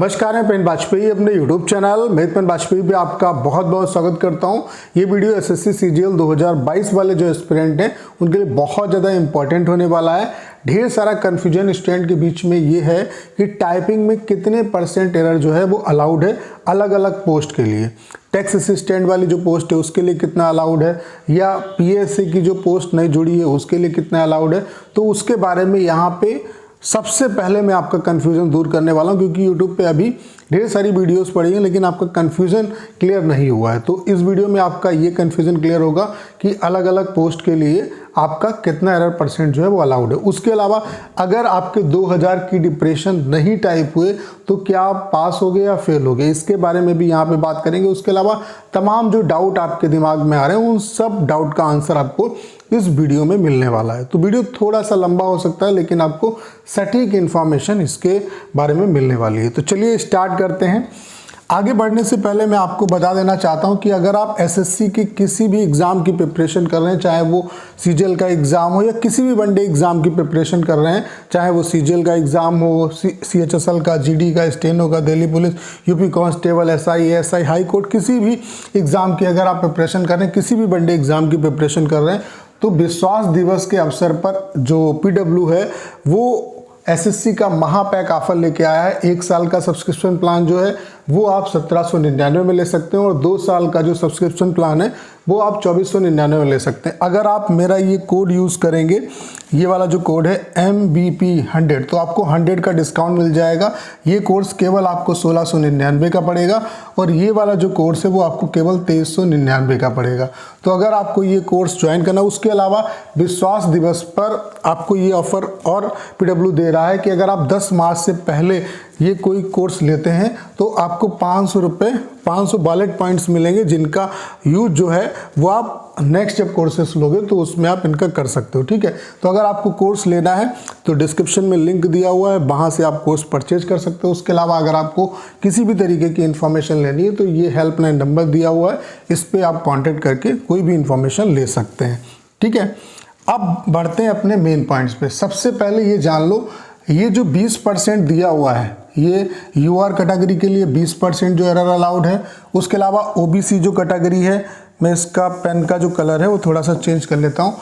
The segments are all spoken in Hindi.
नमस्कार, मैं पेन वाजपेयी अपने YouTube चैनल मेद पेन वाजपेयी पे आपका बहुत बहुत स्वागत करता हूं। ये वीडियो एसएससी सीजीएल 2022 वाले जो एस्पिरेंट हैं उनके लिए बहुत ज़्यादा इंपॉर्टेंट होने वाला है। ढेर सारा कन्फ्यूजन स्टूडेंट के बीच में ये है कि टाइपिंग में कितने % एरर जो है वो अलाउड है अलग अलग पोस्ट के लिए। टेक्स्ट असिस्टेंट वाली जो पोस्ट है उसके लिए कितना अलाउड है, या पीएससी की जो पोस्ट नहीं जुड़ी है उसके लिए कितना अलाउड है। तो उसके बारे में यहाँ पे सबसे पहले मैं आपका कन्फ्यूज़न दूर करने वाला हूँ, क्योंकि यूट्यूब पे अभी ढेर सारी वीडियोस पड़ी हैं लेकिन आपका कन्फ्यूज़न क्लियर नहीं हुआ है। तो इस वीडियो में आपका ये कन्फ्यूज़न क्लियर होगा कि अलग अलग पोस्ट के लिए आपका कितना एरर % जो है वो अलाउड है। उसके अलावा अगर आपके 2000 की डिप्रेशन नहीं टाइप हुए तो क्या आप पास हो गए या फेल हो गए, इसके बारे में भी यहाँ पे बात करेंगे। उसके अलावा तमाम जो डाउट आपके दिमाग में आ रहे हैं उन सब डाउट का आंसर आपको इस वीडियो में मिलने वाला है। तो वीडियो थोड़ा सा लंबा हो सकता है लेकिन आपको सटीक इन्फॉर्मेशन इसके बारे में मिलने वाली है। तो चलिए स्टार्ट करते हैं। आगे बढ़ने से पहले मैं आपको बता देना चाहता हूं कि अगर आप एसएससी की किसी भी एग्ज़ाम की प्रिपरेशन कर रहे हैं, चाहे वो सीजीएल का एग्ज़ाम हो या किसी भी वनडे एग्ज़ाम की प्रिपरेशन कर रहे हैं, चाहे वो सीजीएल का एग्ज़ाम हो, सीएचएसएल का, जीडी का, स्टेनो का, Delhi police, UP constable, SI, ASI, high court, किसी भी एग्ज़ाम की अगर आप प्रिपरेशन कर रहे हैं, किसी भी वनडे एग्ज़ाम की प्रिपरेशन कर रहे हैं, तो विश्वास दिवस के अवसर पर जो पीडब्ल्यू है वो एसएससी का महापैक ऑफर लेके आया है। 1 साल का सब्सक्रिप्शन प्लान जो है वो आप 1799 में ले सकते हैं और 2 साल का जो सब्सक्रिप्शन प्लान है वो आप 2499 में ले सकते हैं। अगर आप मेरा ये कोड यूज़ करेंगे, ये वाला जो कोड है MBP100, तो आपको 100 का डिस्काउंट मिल जाएगा। ये कोर्स केवल आपको 1699 का पड़ेगा और ये वाला जो कोर्स है वो आपको केवल 2399 का पड़ेगा। तो अगर आपको ये कोर्स ज्वाइन करना, उसके अलावा विश्वास दिवस पर आपको ये ऑफर और पीडब्ल्यू दे रहा है कि अगर आप 10 मार्च से पहले ये कोई कोर्स लेते हैं तो आपको 500 रुपये 500 वॉलेट पॉइंट्स मिलेंगे, जिनका यूज जो है वो आप नेक्स्ट जब कोर्सेस लोगे तो उसमें आप इनका कर सकते हो। ठीक है, तो अगर आपको कोर्स लेना है तो डिस्क्रिप्शन में लिंक दिया हुआ है, वहाँ से आप कोर्स परचेज कर सकते हो। उसके अलावा अगर आपको किसी भी तरीके की इन्फॉर्मेशन लेनी है तो ये हेल्पलाइन नंबर दिया हुआ है, इस पर आप कॉन्टेक्ट करके कोई भी इन्फॉर्मेशन ले सकते हैं। ठीक है, अब बढ़ते हैं अपने मेन पॉइंट्स पे। सबसे पहले ये जान लो, ये जो 20% दिया हुआ है ये यूआर कैटेगरी के लिए 20% जो एरर अलाउड है। उसके अलावा ओबीसी जो कैटेगरी है, मैं इसका पेन का जो कलर है वो थोड़ा सा चेंज कर लेता हूँ।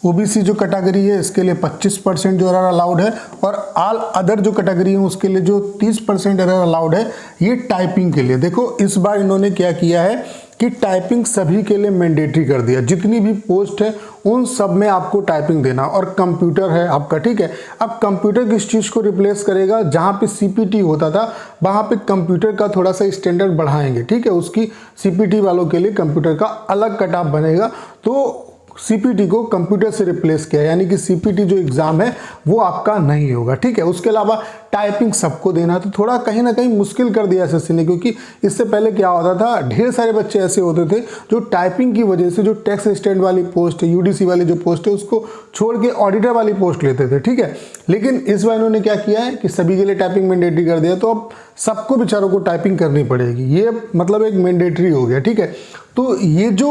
ओबीसी जो कैटेगरी है इसके लिए 25% जो एरर अलाउड है, और ऑल अदर जो कैटेगरी है उसके लिए जो 30% एरर अलाउड है। ये टाइपिंग के लिए देखो, इस बार इन्होंने क्या किया है कि टाइपिंग सभी के लिए मैंडेटरी कर दिया। जितनी भी पोस्ट है उन सब में आपको टाइपिंग देना, और कंप्यूटर है आपका। ठीक है, अब कंप्यूटर किस चीज़ को रिप्लेस करेगा, जहाँ पे सीपीटी होता था वहाँ पे कंप्यूटर का थोड़ा सा स्टैंडर्ड बढ़ाएंगे। ठीक है, उसकी सीपीटी वालों के लिए कंप्यूटर का अलग कट ऑफ बनेगा। तो सीपीटी को कंप्यूटर से रिप्लेस किया, यानी कि सीपीटी जो एग्ज़ाम है वो आपका नहीं होगा। ठीक है, उसके अलावा टाइपिंग सबको देना, तो थोड़ा कहीं ना कहीं मुश्किल कर दिया एसएससी ने, क्योंकि इससे पहले क्या होता था, ढेर सारे बच्चे ऐसे होते थे जो टाइपिंग की वजह से जो टेक्स्ट असिस्टेंट वाली पोस्ट है, यूडीसी वाली जो पोस्ट है, उसको छोड़ के ऑडिटर वाली पोस्ट लेते थे। ठीक है, लेकिन इस बार इन्होंने क्या किया है कि सभी के लिए टाइपिंग मैंडेटरी कर दिया, तो अब सबको बेचारों को टाइपिंग करनी पड़ेगी। ये मतलब एक मैंडेटरी हो गया। ठीक है, तो ये जो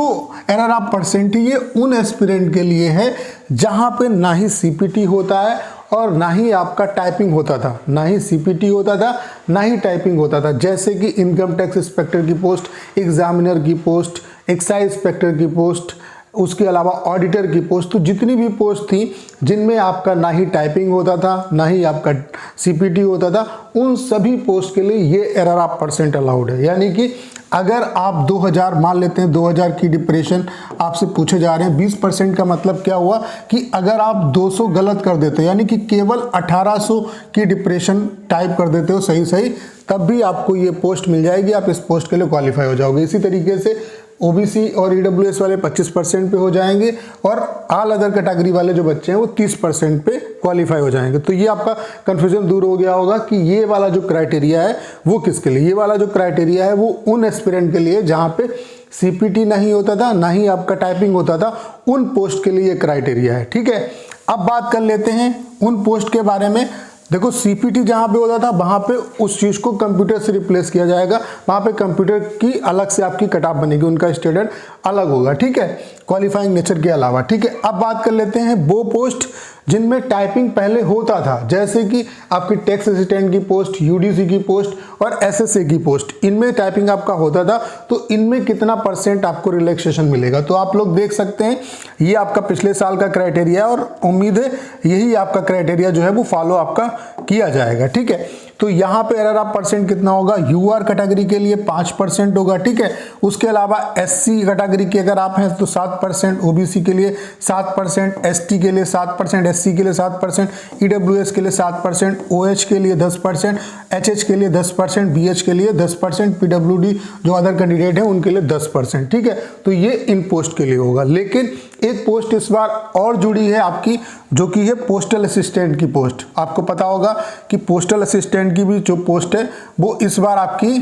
एरर आप % है ये उन एस्पिरेंट के लिए है जहाँ पे ना ही सीपीटी होता है और ना ही आपका टाइपिंग होता था, ना ही सीपीटी होता था ना ही टाइपिंग होता था। जैसे कि इनकम टैक्स इंस्पेक्टर की पोस्ट, एग्जामिनर की पोस्ट, एक्साइज इंस्पेक्टर की पोस्ट, उसके अलावा ऑडिटर की पोस्ट, तो जितनी भी पोस्ट थी जिनमें आपका ना ही टाइपिंग होता था ना ही आपका सीपीटी होता था, उन सभी पोस्ट के लिए ये एरर आप % अलाउड है। यानी कि अगर आप 2000 मान लेते हैं, 2000 की डिप्रेशन आपसे पूछे जा रहे हैं, 20% का मतलब क्या हुआ कि अगर आप 200 गलत कर देते हो, यानी कि केवल 1800 की डिप्रेशन टाइप कर देते हो सही, तब भी आपको ये पोस्ट मिल जाएगी, आप इस पोस्ट के लिए क्वालिफाई हो जाओगे। इसी तरीके से ओबीसी और ईडब्ल्यूएस वाले 25% पे हो जाएंगे, और ऑल अदर कैटेगरी वाले जो बच्चे हैं वो 30% पे क्वालिफाई हो जाएंगे। तो ये आपका कन्फ्यूजन दूर हो गया होगा कि ये वाला जो क्राइटेरिया है वो किसके लिए। ये वाला जो क्राइटेरिया है वो उन एस्पिरेंट के लिए जहाँ पे सीपीटी नहीं होता था ना ही आपका टाइपिंग होता था, उन पोस्ट के लिए ये क्राइटेरिया है। ठीक है, अब बात कर लेते हैं उन पोस्ट के बारे में। देखो, सीपीटी जहाँ पे होता था वहाँ पे उस चीज़ को कंप्यूटर से रिप्लेस किया जाएगा, वहाँ पे कंप्यूटर की अलग से आपकी कट ऑफ बनेगी, उनका स्टैंडर्ड अलग होगा, ठीक है, क्वालिफाइंग नेचर के अलावा, ठीक है। अब बात कर लेते हैं वो पोस्ट जिनमें टाइपिंग पहले होता था, जैसे कि आपकी टैक्स असिस्टेंट की पोस्ट, यूडीसी की पोस्ट और एसएसए की पोस्ट, इनमें टाइपिंग आपका होता था, तो इनमें कितना % आपको रिलैक्सेशन मिलेगा। तो आप लोग देख सकते हैं ये आपका पिछले साल का क्राइटेरिया और उम्मीद है यही आपका क्राइटेरिया जो है वो फॉलो आपका किया जाएगा, ठीक है। तो यहाँ पे एरर ऑफ % कितना होगा, यूआर कैटेगरी के लिए 5% होगा, ठीक है। उसके अलावा एससी कैटेगरी के अगर आप हैं तो 7%, ओबीसी के लिए 7%, एसटी के लिए 7%, एससी के लिए 7%, ईडब्ल्यूएस के लिए 7%, ओएच के लिए 10%, एचएच के लिए 10%, बीएच के लिए 10%, पीडब्ल्यूडी जो अदर कैंडिडेट हैं उनके लिए 10%, ठीक है। तो ये इन पोस्ट के लिए होगा। लेकिन एक पोस्ट इस बार और जुड़ी है आपकी, जो कि है पोस्टल असिस्टेंट की पोस्ट। आपको पता होगा कि पोस्टल असिस्टेंट की भी जो पोस्ट है वो इस बार आपकी,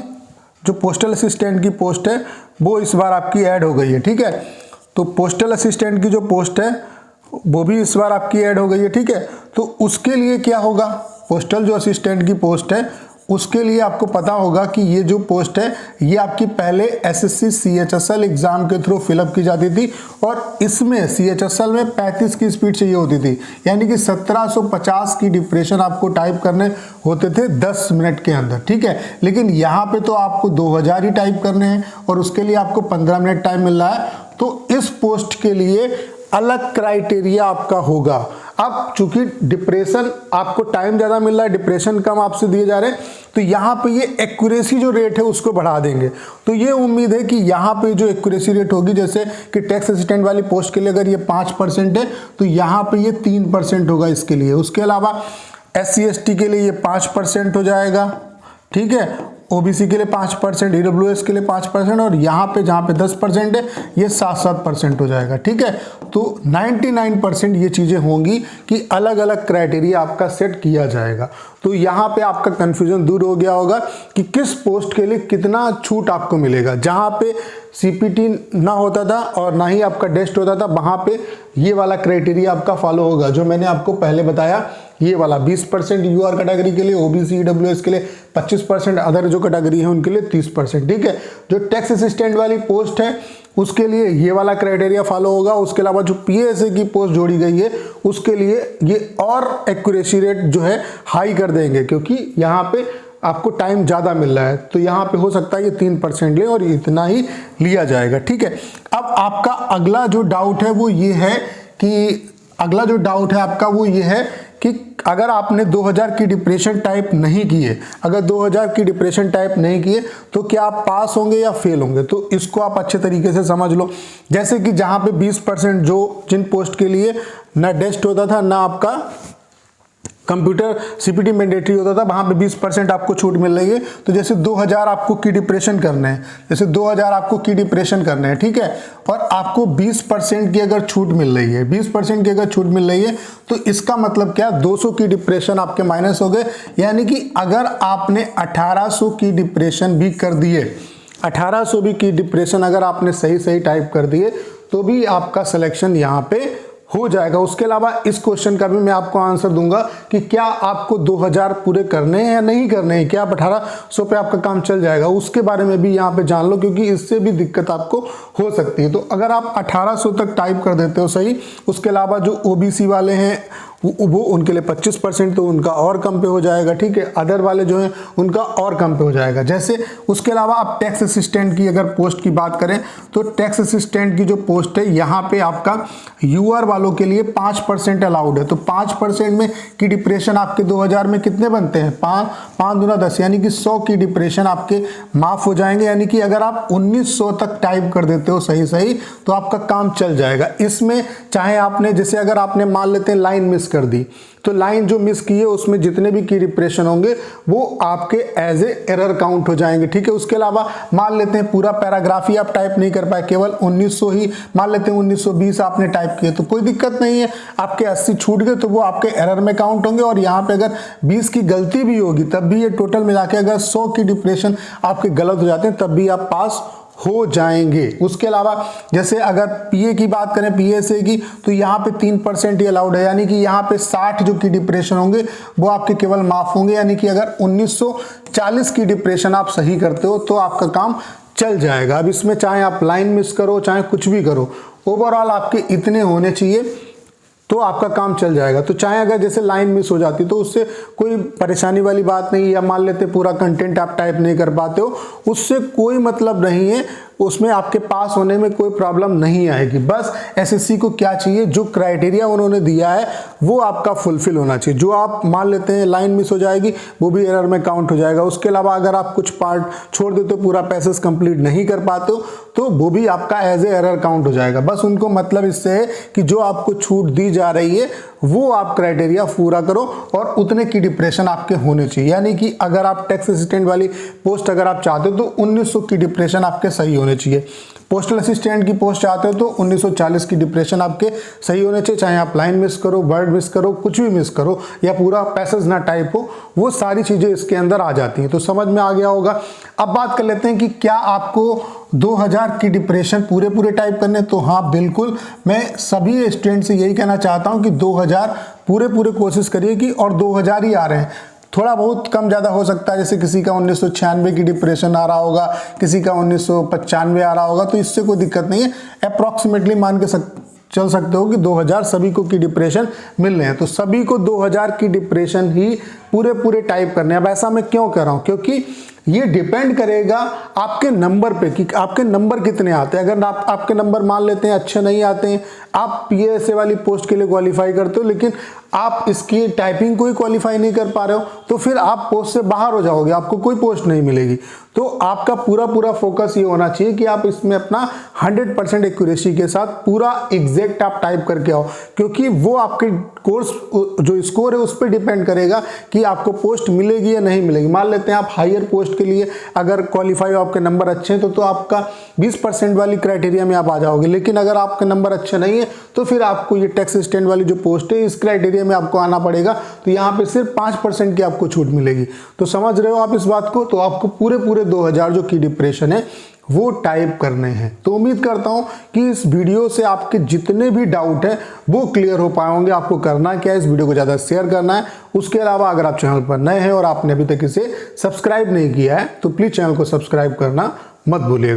जो पोस्टल असिस्टेंट की पोस्ट है वो इस बार आपकी ऐड हो गई है, ठीक है। तो पोस्टल असिस्टेंट की जो पोस्ट है वो भी इस बार आपकी ऐड हो गई है, ठीक है। तो उसके लिए क्या होगा, पोस्टल जो असिस्टेंट की पोस्ट है उसके लिए आपको पता होगा कि ये जो पोस्ट है ये आपकी पहले एसएससी सीएचएसएल एग्जाम के थ्रू फिलअप की जाती थी और इसमें सीएचएसएल में 35 की स्पीड चाहिए होती थी, यानी कि 1750 की डिप्रेशन आपको टाइप करने होते थे 10 मिनट के अंदर, ठीक है। लेकिन यहाँ पे तो आपको 2000 ही टाइप करने हैं और उसके लिए आपको 15 मिनट टाइम मिल रहा है। तो इस पोस्ट के लिए अलग क्राइटेरिया आपका होगा। अब चूंकि डिप्रेशन आपको टाइम ज़्यादा मिल रहा है, डिप्रेशन कम आपसे दिए जा रहे हैं, तो यहाँ पे ये एक्यूरेसी जो रेट है उसको बढ़ा देंगे। तो ये उम्मीद है कि यहाँ पे जो एक्यूरेसी रेट होगी, जैसे कि टैक्स असिस्टेंट वाली पोस्ट के लिए अगर ये 5% है तो यहाँ पे ये 3% होगा इसके लिए। उसके अलावा SC ST के लिए ये 5% हो जाएगा, ठीक है। ओबीसी के लिए 5%, ईडब्ल्यूएस के लिए 5% और यहाँ पे जहाँ पे 10% है ये 7% हो जाएगा, ठीक है। तो 99% ये चीज़ें होंगी कि अलग अलग क्राइटेरिया आपका सेट किया जाएगा। तो यहाँ पे आपका कंफ्यूजन दूर हो गया होगा कि किस पोस्ट के लिए कितना छूट आपको मिलेगा। जहाँ पे सीपीटी ना होता था और ना ही आपका टेस्ट होता था, वहाँ पे ये वाला क्राइटेरिया आपका फॉलो होगा जो मैंने आपको पहले बताया। ये वाला 20% यूआर कैटेगरी के लिए, ओबीसी ईडब्ल्यूएस के लिए 25%, अदर जो कैटेगरी है उनके लिए 30%, ठीक है। जो टैक्स असिस्टेंट वाली पोस्ट है उसके लिए ये वाला क्राइटेरिया फॉलो होगा। उसके अलावा जो पीएसए की पोस्ट जोड़ी गई है उसके लिए ये और एक्यूरेसी रेट जो है हाई कर देंगे, क्योंकि यहाँ पे आपको टाइम ज़्यादा मिल रहा है। तो यहाँ पे हो सकता है ये 3% ले और इतना ही लिया जाएगा, ठीक है। अब आपका अगला जो डाउट है वो ये है कि कि अगर आपने 2000 की डिप्रेशन टाइप नहीं किए, अगर 2000 की डिप्रेशन टाइप नहीं किए तो क्या आप पास होंगे या फेल होंगे। तो इसको आप अच्छे तरीके से समझ लो। जैसे कि जहाँ पे 20% जो जिन पोस्ट के लिए ना टेस्ट होता था ना आपका कंप्यूटर सीपीटी मैंडेटरी होता था, वहाँ पे 20% आपको छूट मिल रही है। तो जैसे 2000 आपको की डिप्रेशन करना है, जैसे 2000 आपको की डिप्रेशन करना है, ठीक है, और आपको 20% की अगर छूट मिल रही है, 20% की अगर छूट मिल रही है तो इसका मतलब क्या, 200 की डिप्रेशन आपके माइनस हो गए। यानी कि अगर आपने 1800 की डिप्रेशन भी कर दिए, 1800 भी की डिप्रेशन अगर आपने सही टाइप कर दिए तो भी आपका सिलेक्शन यहाँ पे हो जाएगा। उसके अलावा इस क्वेश्चन का भी मैं आपको आंसर दूंगा कि क्या आपको 2000 पूरे करने हैं या नहीं करने हैं, क्या आप 1800 पे आपका काम चल जाएगा, उसके बारे में भी यहाँ पे जान लो, क्योंकि इससे भी दिक्कत आपको हो सकती है। तो अगर आप 1800 तक टाइप कर देते हो सही, उसके अलावा जो ओबीसी वाले हैं वो उनके लिए 25%, तो उनका और कम पे हो जाएगा, ठीक है। अदर वाले जो हैं उनका और कम पे हो जाएगा। जैसे उसके अलावा आप टैक्स असिस्टेंट की अगर पोस्ट की बात करें तो टैक्स असिस्टेंट की जो पोस्ट है यहाँ पे आपका यूआर वालों के लिए 5% अलाउड है। तो 5% में की डिप्रेशन आपके 2000 में कितने बनते हैं, 5 दूना 10, यानी कि 100 की डिप्रेशन आपके माफ हो जाएंगे। यानी कि अगर आप 1900 तक टाइप कर देते हो सही तो आपका काम चल जाएगा। इसमें चाहे आपने, जैसे अगर आपने मान लेते हैं लाइन मिस कर दी, तो लाइन जो मिस की है उसमें जितने भी की डिप्रेशन होंगे वो आपके एज ए एरर काउंट हो जाएंगे, ठीक है। उसके अलावा मान लेते हैं पूरा पैराग्राफ ही आप टाइप नहीं कर पाए, केवल 1900 ही मान लेते हैं, 1920 आपने टाइप किए तो कोई दिक्कत नहीं है, आपके 80 छूट गए तो वो आपके एरर में काउंट होंगे। और यहाँ पे अगर 20 की गलती भी होगी तब भी ये टोटल मिला के अगर 100 की डिप्रेशन आपके गलत हो जाते हैं तब भी आप पास हो जाएंगे। उसके अलावा जैसे अगर पीए की बात करें, पीएसए की, तो यहाँ पे 3% ही अलाउड है। यानी कि यहाँ पे 60 जो की डिप्रेशन होंगे वो आपके केवल माफ होंगे। यानी कि अगर 1940 की डिप्रेशन आप सही करते हो तो आपका काम चल जाएगा। अब इसमें चाहे आप लाइन मिस करो चाहे कुछ भी करो, ओवरऑल आपके इतने होने चाहिए तो आपका काम चल जाएगा। तो चाहे अगर जैसे लाइन मिस हो जाती तो उससे कोई परेशानी वाली बात नहीं, या मान लेते पूरा कंटेंट आप टाइप नहीं कर पाते हो, उससे कोई मतलब नहीं है, उसमें आपके पास होने में कोई प्रॉब्लम नहीं आएगी। बस एसएससी को क्या चाहिए, जो क्राइटेरिया उन्होंने दिया है वो आपका फुलफिल होना चाहिए। जो आप मान लेते हैं लाइन मिस हो जाएगी वो भी एरर में काउंट हो जाएगा। उसके अलावा अगर आप कुछ पार्ट छोड़ देते हो, पूरा पैसेज कंप्लीट नहीं कर पाते हो, तो वो भी आपका एज ए एरर काउंट हो जाएगा। बस उनको मतलब इससे है कि जो आपको छूट दी जा रही है वो आप क्राइटेरिया पूरा करो और उतने की डिप्रेशन आपके होने चाहिए। यानी कि अगर आप टैक्स असिस्टेंट वाली पोस्ट अगर आप चाहते हो तो 1900 की डिप्रेशन आपके सही होने चाहिए। पोस्टल असिस्टेंट की पोस्ट चाहते हो तो 1940 की डिप्रेशन आपके सही होने चाहिए। चाहे आप लाइन मिस करो, वर्ड मिस करो, कुछ भी मिस करो, या पूरा पैसेज ना टाइप हो, वो सारी चीज़ें इसके अंदर आ जाती हैं। तो समझ में आ गया होगा। अब बात कर लेते हैं कि क्या आपको 2000 की डिप्रेशन पूरे टाइप करने। तो हाँ बिल्कुल, मैं सभी स्टूडेंट से यही कहना चाहता हूँ कि 2000 पूरे कोशिश करिए कि, और 2000 ही आ रहे हैं। थोड़ा बहुत कम ज़्यादा हो सकता है, जैसे किसी का 1996 की डिप्रेशन आ रहा होगा, किसी का 1995 आ रहा होगा, तो इससे कोई दिक्कत नहीं है। अप्रॉक्सीमेटली मान के चल सकते हो कि 2000 सभी को की डिप्रेशन मिल रहे हैं। तो सभी को 2000 की डिप्रेशन ही पूरे टाइप करने हैं। अब ऐसा मैं क्यों कह रहा हूँ, क्योंकि ये डिपेंड करेगा आपके नंबर पे कि आपके नंबर कितने आते हैं। अगर आपके नंबर मान लेते हैं अच्छे नहीं आते हैं, आप पीएसए वाली पोस्ट के लिए क्वालिफाई करते हो लेकिन आप इसकी टाइपिंग को ही क्वालिफाई नहीं कर पा रहे हो, तो फिर आप पोस्ट से बाहर हो जाओगे, आपको कोई पोस्ट नहीं मिलेगी। तो आपका पूरा फोकस ये होना चाहिए कि आप इसमें अपना 100% एक्यूरेसी के साथ पूरा एग्जैक्ट आप टाइप करके आओ, क्योंकि वो आपके कोर्स जो स्कोर है उस पर डिपेंड करेगा कि आपको पोस्ट मिलेगी या नहीं मिलेगी। मान लेते हैं आप हायर पोस्ट के लिए अगर क्वालिफाई हो, आपके नंबर अच्छे हैं तो आपका 20% वाली क्राइटेरिया में आप आ जाओगे। लेकिन अगर आपके नंबर अच्छे नहीं है तो फिर आपको ये टैक्स असिस्टेंट वाली जो पोस्ट है इस क्राइटेरिया में आपको आना पड़ेगा। तो यहाँ पे सिर्फ 5% की आपको छूट मिलेगी। तो समझ रहे हो आप इस बात को। तो आपको पूरे 2000 जो की डिप्रेशन है वो टाइप करने हैं। तो उम्मीद करता हूं कि इस वीडियो से आपके जितने भी डाउट हैं वो क्लियर हो पाए होंगे। आपको करना क्या है, इस वीडियो को ज़्यादा शेयर करना है। उसके अलावा अगर आप चैनल पर नए हैं और आपने अभी तक इसे सब्सक्राइब नहीं किया है तो प्लीज़ चैनल को सब्सक्राइब करना मत भूलिएगा।